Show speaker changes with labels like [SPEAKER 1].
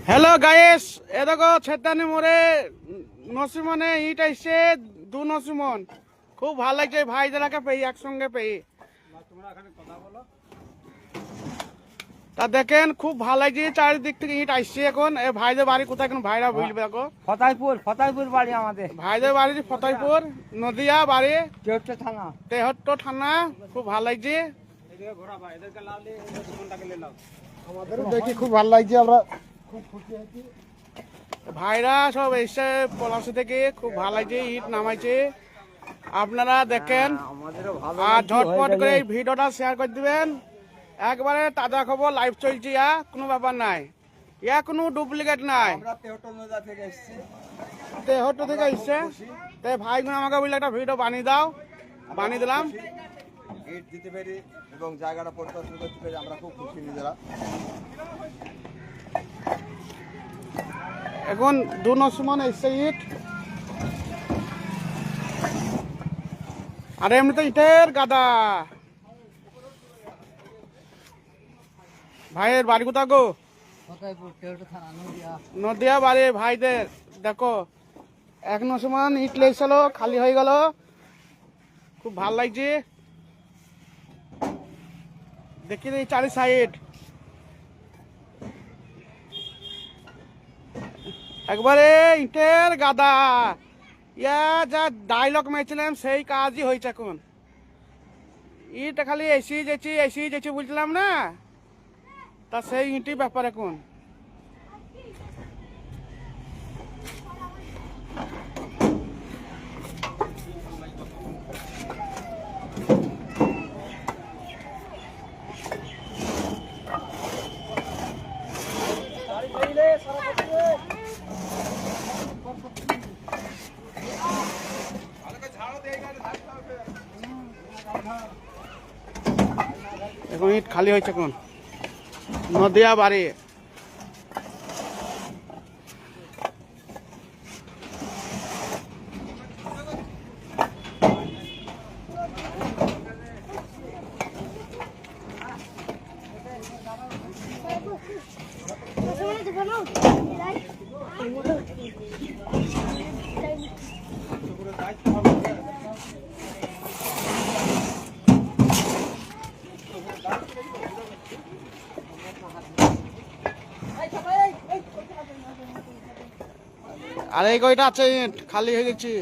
[SPEAKER 1] Hello guys, এ দেখো ছেতানি মোড়ে নসিমনে ইট আইসে দু নসিমন। খুব ভালো লাগছে ভাইদেরকে পেয়ে একসঙ্গে পেয়ে। তা দেখেন খুব ভালো লাগছে, চারিদিক থেকে ইট আসছে। এখন এ ভাইদের বাড়ি কোথায়, এখন ভাইরা বুঝবে। দেখো
[SPEAKER 2] ফতাইপুর বাড়ি আমাদের।
[SPEAKER 1] ভাইদের বাড়ি ফতাইপুর, নদিয়া বাড়ি,
[SPEAKER 2] তেহট্ট থানা।
[SPEAKER 1] থানা। খুব ভালো লাগছে,
[SPEAKER 3] আমাদেরও দেখি খুব ভালো লাগছে, আমরা খুব খুশি আছি।
[SPEAKER 1] ভাইরা সব এসে পলাশি থেকে খুব ভালো লাগছে, ইট নামাইছে। আপনারা দেখেন আর ঝটপট করে এই ভিডিওটা শেয়ার করে দিবেন। একবারে তাজা খবর, লাইভ চলছে, কোনো ব্যাপার নাই, কোনো ডুপ্লিকেট নাই। তেহট্ট থেকে এসছে, তাই ভাইগুলো আমাকে বললে একটা ভিডিও বানিয়ে দাও, বানিয়ে দিলাম।
[SPEAKER 3] ইট দিতে পেরে এবং জায়গাটা পরিদর্শন করতে পেরে আমরা খুব খুশি নিজেরা।
[SPEAKER 1] এখন দু নসমান এসছে ইট, আর এমনিতে ইটের গাদা। ভাইয়ের বাড়ি কোথায় গো? নদিয়া বাড়ি ভাইদের। দেখো এক নসমান ইট লেগেছিল, খালি হয়ে গেল, খুব ভাল লাগছে। দেখি এই চারি সাইড একবারে ইটের গাদা। ইয়া যা ডায়লগ মেরেছিলাম সেই কাজই হয়েছে। এখন ইট খালি এসি যেছি বুঝলাম না, তা সেই ইটি ব্যাপার। এখন এখন ইট খালি হয়েছে। এখন নদিয়া বাড়ি, আর এই কয়টা আছে ইট খালি হয়ে গেছে।